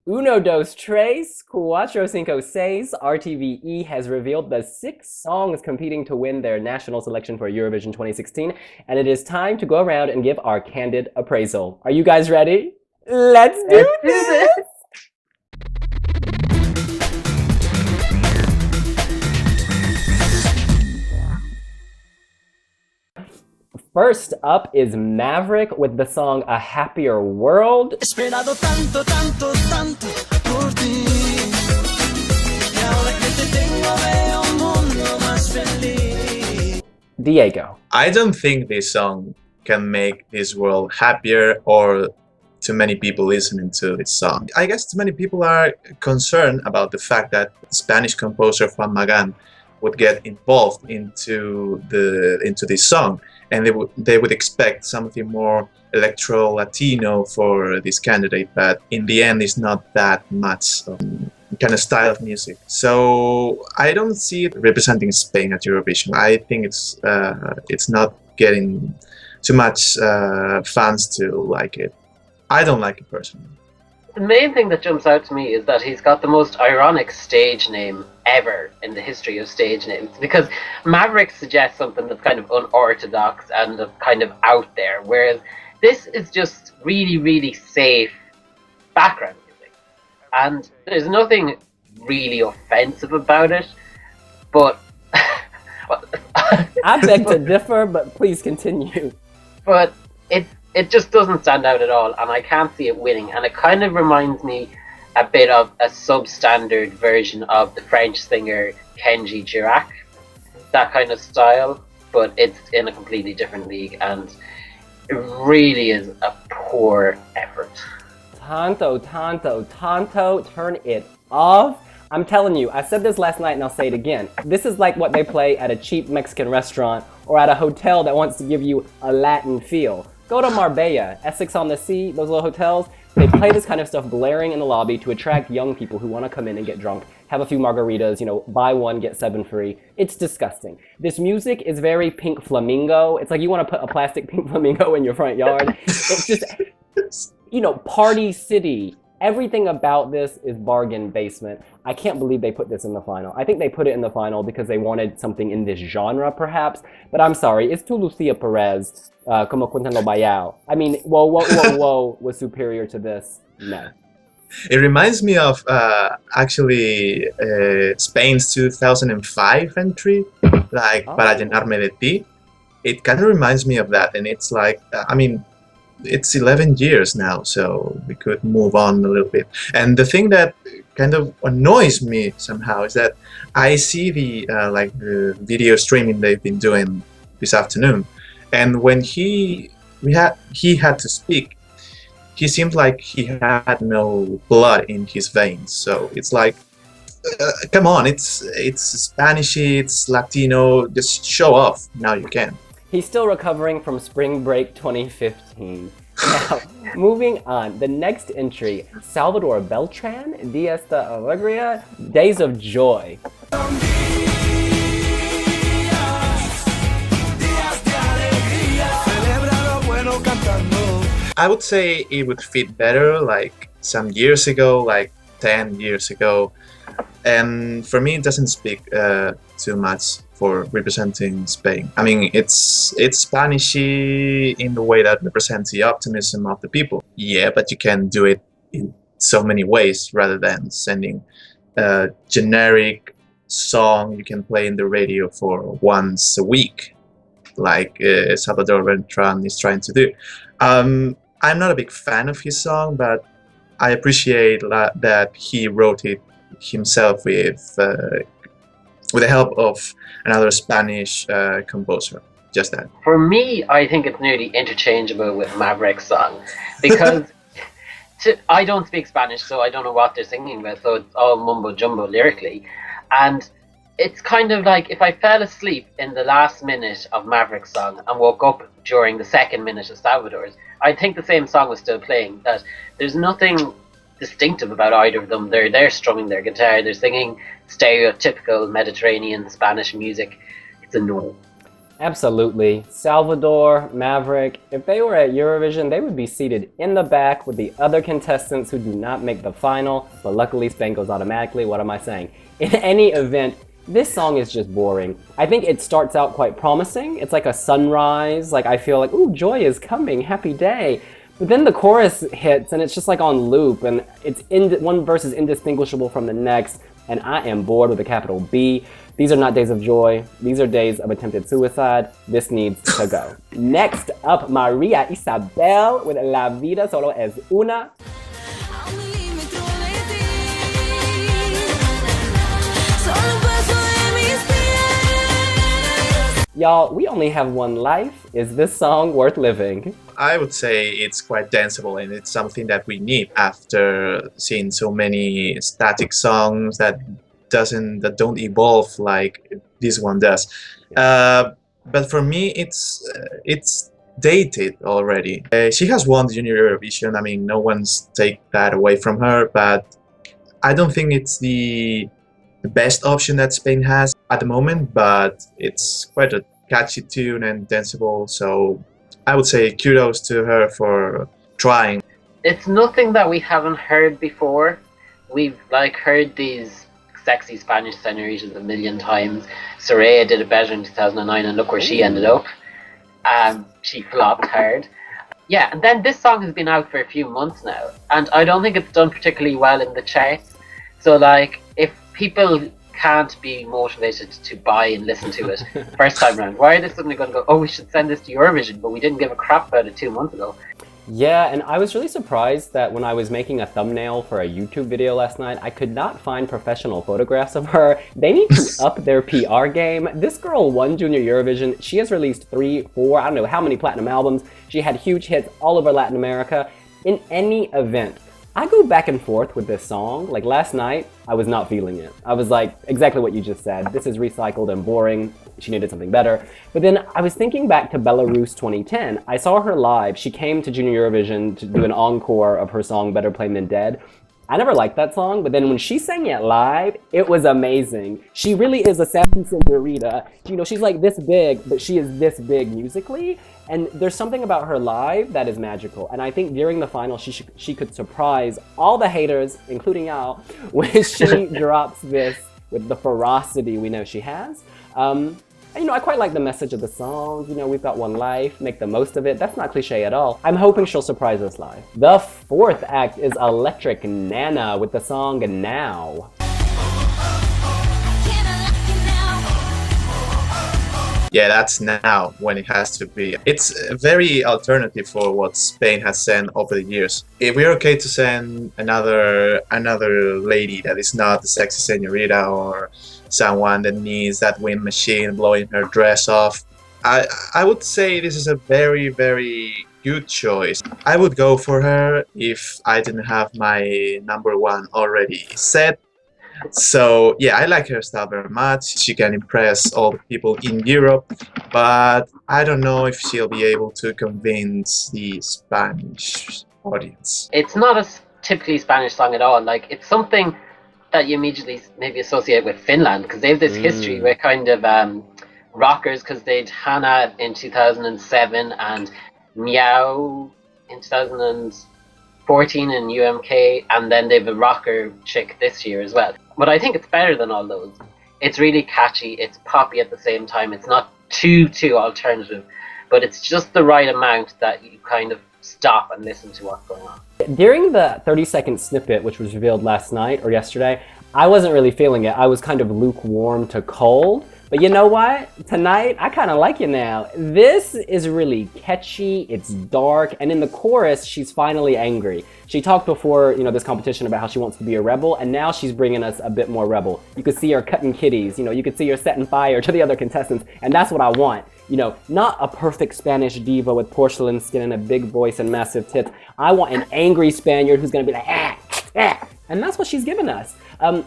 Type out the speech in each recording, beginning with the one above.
Uno, dos, tres, cuatro, cinco, seis. RTVE has revealed the 6 songs competing to win their national selection for Eurovision 2016, and it is time to go around and give our candid appraisal. Are you guys ready? Let's do Let's do this! this. First up is Maverick with the song A Happier World. Esperado tanto, tanto, tanto por ti. Y ahora que te tengo veo un mundo más feliz. Diego. I don't think this song can make this world happier or too many people listening to this song. I guess too many people are concerned about the fact that Spanish composer Juan Magán would get involved into this song, and they would expect something more electro Latino for this candidate, but in the end it's not that much kind of style of music. So I don't see it representing Spain at Eurovision. I think it's not getting too much fans to like it. I don't like it personally. The main thing that jumps out to me is that he's got the most ironic stage name ever in the history of stage names, because Maverick suggests something that's kind of unorthodox and kind of out there, whereas this is just really, really safe background music. And there's nothing really offensive about it, but I beg to differ, but please continue. but it just doesn't stand out at all, and I can't see it winning. And it kind of reminds me a bit of a substandard version of the French singer Kenji Girac, that kind of style, but it's in a completely different league, and it really is a poor effort. Tonto, turn it off. I'm telling you, I said this last night and I'll say it again. This is like what they play at a cheap Mexican restaurant or at a hotel that wants to give you a Latin feel. Go to Marbella, Essex on the Sea, those little hotels. They play this kind of stuff blaring in the lobby to attract young people who want to come in and get drunk, have a few margaritas, buy one, get 7 free. It's disgusting. This music is very Pink Flamingo. It's like you want to put a plastic Pink Flamingo in your front yard. It's just, Party City. Everything about this is bargain basement. I can't believe they put this in the final. I think they put it in the final because they wanted something in this genre, perhaps. But I'm sorry, it's too Lucia Perez, como Quintana Bayao. I mean, whoa was superior to this. No. It reminds me of actually Spain's 2005 entry, like Para llenarme de ti. It kind of reminds me of that, and it's like, it's 11 years now, so we could move on a little bit. And the thing that kind of annoys me somehow is that I see the video streaming they've been doing this afternoon, and when he had to speak, he seemed like he had no blood in his veins. So it's like, come on, it's Spanish, it's Latino, just show off now you can. He's still recovering from Spring Break 2015. Now, moving on, the next entry, Salvador Beltran, Días de Alegría, Days of Joy. I would say it would fit better like some years ago, like 10 years ago. And for me, it doesn't speak too much for representing Spain. I mean, it's Spanishy in the way that represents the optimism of the people. Yeah, but you can do it in so many ways rather than sending a generic song you can play in the radio for once a week, like Salvador Beltran is trying to do. I'm not a big fan of his song, but I appreciate that he wrote it himself with the help of another Spanish composer. Just that. For me, I think it's nearly interchangeable with Maverick's song, because I don't speak Spanish, so I don't know what they're singing about, so it's all mumbo jumbo lyrically, and it's kind of like if I fell asleep in the last minute of Maverick's song and woke up during the second minute of Salvador's, I think the same song was still playing. That there's nothing distinctive about either of them. They're strumming their guitar, they're singing stereotypical Mediterranean Spanish music. It's a no. Absolutely. Salvador, Maverick, if they were at Eurovision, they would be seated in the back with the other contestants who do not make the final, but luckily Spain goes automatically. What am I saying? In any event, this song is just boring. I think it starts out quite promising. It's like a sunrise. Like I feel like, ooh, joy is coming, happy day. But then the chorus hits and it's just like on loop and one verse is indistinguishable from the next, and I am bored with a capital B. These are not days of joy. These are days of attempted suicide. This needs to go. Next up, Maria Isabel with La Vida Solo Es Una. Y'all, we only have one life. Is this song worth living? I would say it's quite danceable, and it's something that we need after seeing so many static songs that don't evolve like this one does. But for me, it's dated already. She has won the Junior Eurovision. I mean, no one's take that away from her, but I don't think it's the best option that Spain has at the moment, but it's quite a catchy tune and danceable, so I would say kudos to her for trying. It's nothing that we haven't heard before. We've like heard these sexy Spanish senoritas a million times. Soraya did it better in 2009 and look where she ended up. She flopped hard. Yeah, and then this song has been out for a few months now, and I don't think it's done particularly well in the charts. So like, if people can't be motivated to buy and listen to it first time around, why are they suddenly going to go, oh, we should send this to Eurovision, but we didn't give a crap about it 2 months ago? Yeah, and I was really surprised that when I was making a thumbnail for a YouTube video last night, I could not find professional photographs of her. They need to up their PR game. This girl won Junior Eurovision. She has released 3, 4, I don't know how many platinum albums. She had huge hits all over Latin America. In any event, I go back and forth with this song. Like last night, I was not feeling it. I was like, exactly what you just said. This is recycled and boring. She needed something better. But then I was thinking back to Belarus 2010. I saw her live. She came to Junior Eurovision to do an encore of her song Better Plain Than Dead. I never liked that song, but then when she sang it live, it was amazing. She really is a sassy senorita. You know, she's like this big, but she is this big musically. And there's something about her live that is magical. And I think during the final, she could surprise all the haters, including y'all, when she drops this with the ferocity we know she has. And, you know, I quite like the message of the song. You know, we've got one life, make the most of it. That's not cliche at all. I'm hoping she'll surprise us live. The fourth act is Electric Nana with the song Now. Yeah, that's now when it has to be. It's very alternative for what Spain has sent over the years. If we're okay to send another lady that is not the sexy senorita or someone that needs that wind machine blowing her dress off, I would say this is a very, very good choice. I would go for her if I didn't have my number one already set. So yeah, I like her style very much. She can impress all the people in Europe, but I don't know if she'll be able to convince the Spanish audience. It's not a typically Spanish song at all. Like, it's something that you immediately maybe associate with Finland, because they have this history with kind of rockers, because they'd Hannah in 2007 and Meow in 2014 in UMK, and then they've a rocker chick this year as well. But I think it's better than all those. It's really catchy, it's poppy at the same time, it's not too alternative, but it's just the right amount that you kind of stop and listen to what's going on. During the 30-second snippet, which was revealed last night or yesterday, I wasn't really feeling it. I was kind of lukewarm to cold. But you know what? Tonight, I kind of like you now. This is really catchy, it's dark, and in the chorus, she's finally angry. She talked before, you know, this competition about how she wants to be a rebel, and now she's bringing us a bit more rebel. You could see her cutting kitties, you know, you could see her setting fire to the other contestants, and that's what I want. You know, not a perfect Spanish diva with porcelain skin and a big voice and massive tits. I want an angry Spaniard who's gonna be like, ah, ah. And that's what she's given us.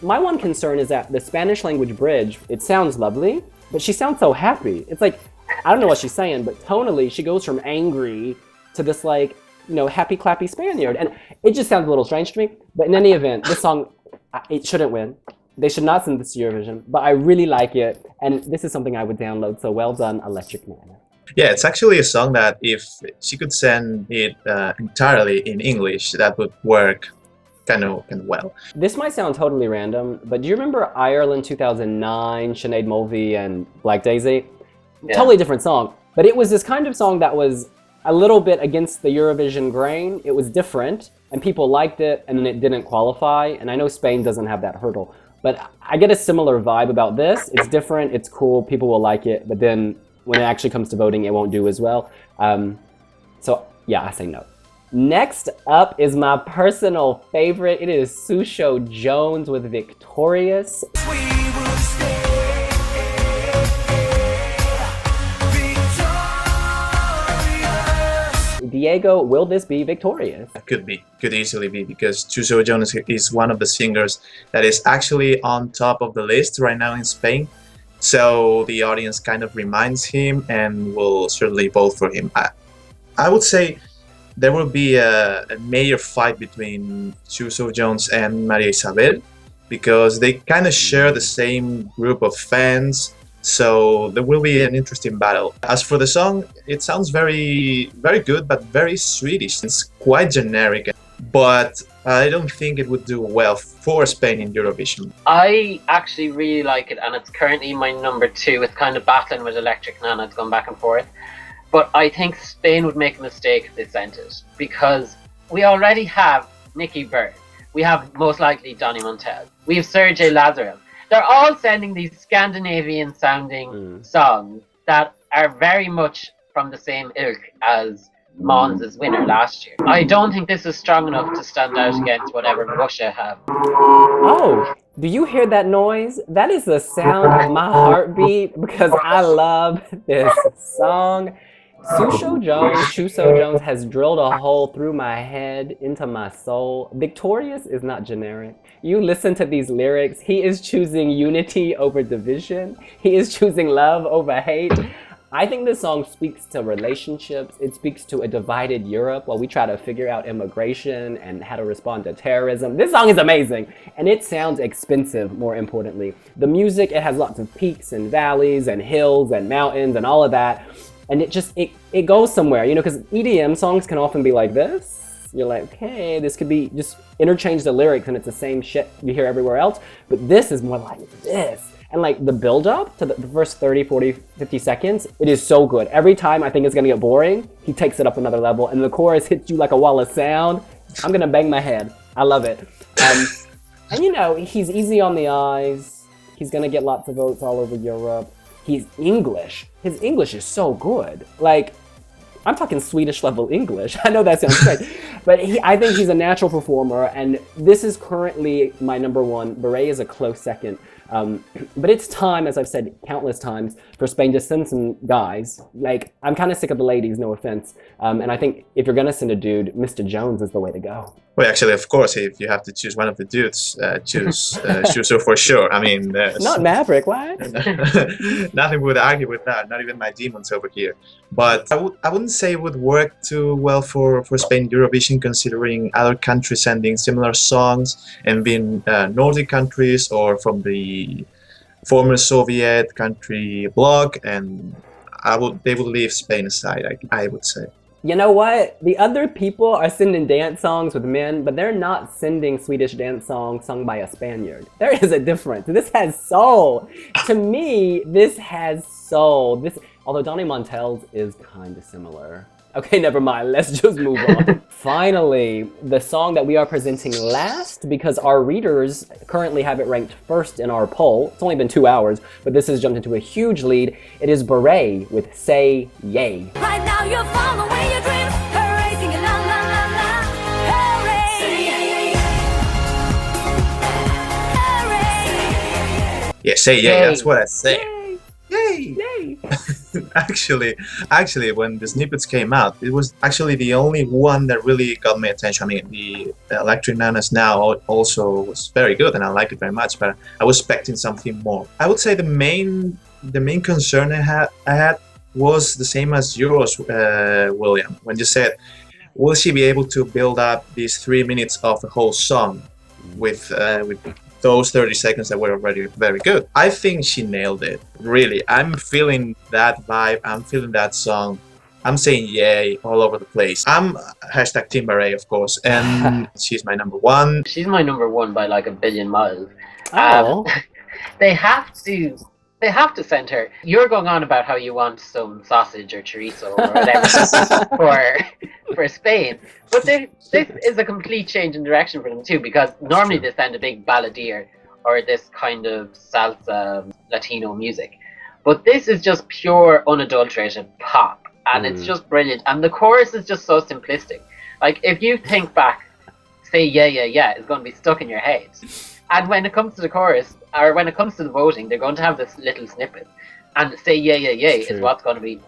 My one concern is that the Spanish language bridge, it sounds lovely, but she sounds so happy. It's like, I don't know what she's saying, but tonally, she goes from angry to this like, you know, happy clappy Spaniard. And it just sounds a little strange to me. But in any event, this song, it shouldn't win. They should not send this to Eurovision, but I really like it, and this is something I would download, so well done, Electric Nana. Yeah, it's actually a song that if she could send it entirely in English, that would work kind of well. This might sound totally random, but do you remember Ireland 2009, Sinead Mulvey and Black Daisy? Yeah. Totally different song, but it was this kind of song that was a little bit against the Eurovision grain. It was different, and people liked it, and then it didn't qualify, and I know Spain doesn't have that hurdle, but I get a similar vibe about this. It's different, it's cool, people will like it, but then when it actually comes to voting, it won't do as well. So yeah, I say no. Next up is my personal favorite. It is Susho Jones with Victorious. We will stay victorious. Diego, will this be victorious? Could easily be, because Susho Jones is one of the singers that is actually on top of the list right now in Spain. So the audience kind of reminds him and will certainly vote for him. I would say there will be a major fight between Susho Jones and Maria Isabel, because they kind of share the same group of fans. So there will be an interesting battle. As for the song, it sounds very, very good, but very Swedish. It's quite generic, but I don't think it would do well for Spain in Eurovision. I actually really like it, and it's currently my number 2. It's kind of battling with Electric Nana. It's gone back and forth. But I think Spain would make a mistake if they sent it, because we already have Nicky Bird. We have most likely Donny Montel. We have Sergei Lazarev. They're all sending these Scandinavian sounding songs that are very much from the same ilk as Mons' winner last year. I don't think this is strong enough to stand out against whatever Russia have. Oh, do you hear that noise? That is the sound of my heartbeat, because I love this song. Susho Jones has drilled a hole through my head, into my soul. Victorious is not generic. You listen to these lyrics, he is choosing unity over division. He is choosing love over hate. I think this song speaks to relationships. It speaks to a divided Europe while we try to figure out immigration and how to respond to terrorism. This song is amazing, and it sounds expensive, more importantly. The music, it has lots of peaks and valleys and hills and mountains and all of that. And it goes somewhere, you know, because EDM songs can often be like this. You're like, okay, this could be, just interchange the lyrics and it's the same shit you hear everywhere else. But this is more like this. And like the build up to the first 30, 40, 50 seconds, it is so good. Every time I think it's gonna get boring, he takes it up another level, and the chorus hits you like a wall of sound. I'm gonna bang my head. I love it. And you know, he's easy on the eyes. He's gonna get lots of votes all over Europe. He's English. His English is so good. Like, I'm talking Swedish level English. I know that sounds great, but I think he's a natural performer, and this is currently my number 1. Beret is a close second. But it's time, as I've said countless times, for Spain to send some guys. Like, I'm kind of sick of the ladies, no offense. And I think if you're gonna send a dude, Mr. Jones is the way to go. Well, actually, of course, if you have to choose one of the dudes, choose Susho for sure. I mean, Not Maverick, what? nothing would argue with that. Not even my demons over here. But I wouldn't say it would work too well for Spain Eurovision, considering other countries sending similar songs and being Nordic countries or from the former Soviet country bloc, and they would leave Spain aside, I would say. You know what? The other people are sending dance songs with men, but they're not sending Swedish dance songs sung by a Spaniard. There is a difference. This has soul. To me, this has soul. Although Donny Montel's is kind of similar. Okay, never mind. Let's just move on. Finally, the song that we are presenting last, because our readers currently have it ranked first in our poll. It's only been 2 hours, but this has jumped into a huge lead. It is Beret with Say Yay. Right now you're following your dream. Hooray, sing it la la la la. Hooray. Say yay. Hooray. Yeah, say yay. Yay. That's what I say. Yay! Yay! Actually, when the snippets came out, it was actually the only one that really got my attention. I mean, the Electric Nanas Now also was very good, and I like it very much. But I was expecting something more. I would say the main concern I had was the same as yours, William. When you said, will she be able to build up these 3 minutes of the whole song with those 30 seconds that were already very good. I think she nailed it. Really, I'm feeling that vibe. I'm feeling that song. I'm saying yay all over the place. I'm hashtag Team Beret, of course, and she's my number one. She's my number one by like a billion miles. Oh. They have to send her. You're going on about how you want some sausage or chorizo or whatever for Spain, but this is a complete change in direction for them too, because normally they send a big balladeer or this kind of salsa Latino music, but this is just pure unadulterated pop, and it's just brilliant. And the chorus is just so simplistic. Like if you think back, say yeah yeah yeah is going to be stuck in your head. And when it comes to the chorus, or when it comes to the voting, they're going to have this little snippet. And say yeah, yeah, yeah is what's going to be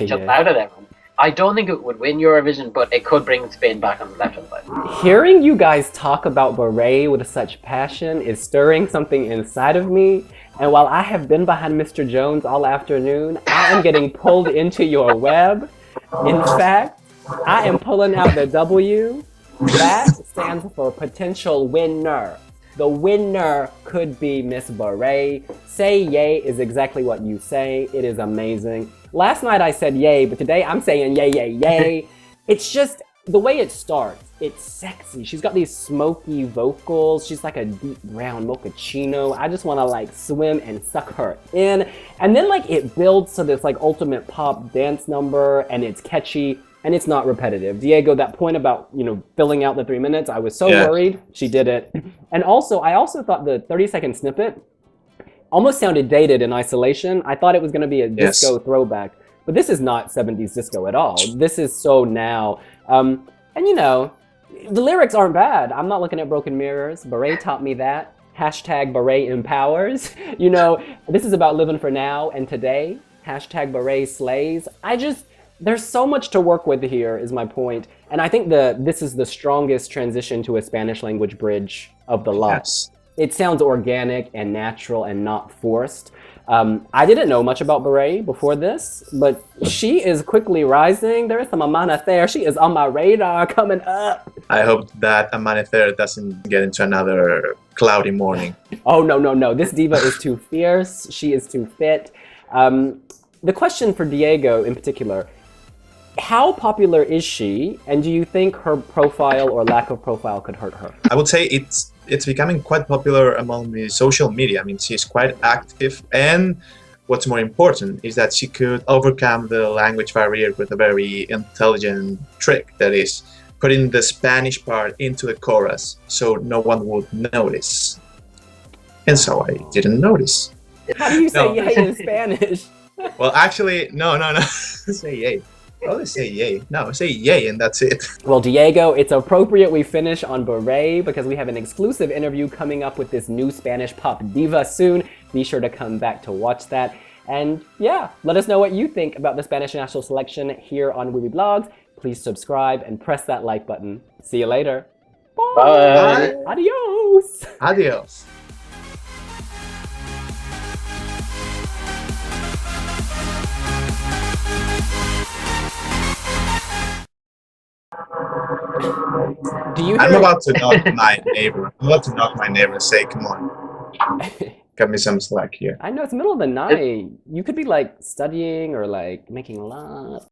jump out at everyone. I don't think it would win Eurovision, but it could bring Spain back on the left-hand side. Hearing you guys talk about Beret with such passion is stirring something inside of me. And while I have been behind Mr. Jones all afternoon, I am getting pulled into your web. In fact, I am pulling out the W. That stands for potential winner. The winner could be Miss Beret. Say yay is exactly what you say. It is amazing. Last night I said yay, but today I'm saying yay, yay, yay. It's just the way it starts. It's sexy. She's got these smoky vocals. She's like a deep brown mochaccino. I just want to like swim and suck her in. And then like it builds to this like ultimate pop dance number, and it's catchy. And it's not repetitive. Diego, that point about, filling out the 3 minutes, I was so worried. She did it. And also, I also thought the 30-second snippet almost sounded dated in isolation. I thought it was going to be a disco throwback. But this is not 70s disco at all. This is so now. And the lyrics aren't bad. I'm not looking at broken mirrors. Beret taught me that. Hashtag Beret empowers. This is about living for now and today. Hashtag Beret slays. There's so much to work with here, is my point. And I think this is the strongest transition to a Spanish language bridge of the lot. Yes. It sounds organic and natural and not forced. I didn't know much about Beret before this, but she is quickly rising. There is some Amanecer. She is on my radar coming up. I hope that Amanecer doesn't get into another cloudy morning. Oh, no. This diva is too fierce. She is too fit. The question for Diego in particular, how popular is she, and do you think her profile or lack of profile could hurt her? I would say it's becoming quite popular among the social media. I mean, she's quite active, and what's more important is that she could overcome the language barrier with a very intelligent trick, that is, putting the Spanish part into the chorus so no one would notice. And so I didn't notice. How do you say yay in Spanish? Well, actually, no. Say yay. Always say yay. No, say yay and that's it. Well, Diego, it's appropriate we finish on Beret because we have an exclusive interview coming up with this new Spanish pop diva soon. Be sure to come back to watch that. And yeah, let us know what you think about the Spanish national selection here on wiwibloggs. Please subscribe and press that like button. See you later. Bye. Adios. Adios. I'm about to knock my neighbor. I'm about to knock my neighbor and say, come on. Got me some slack here. I know, it's the middle of the night. You could be like studying or like making love.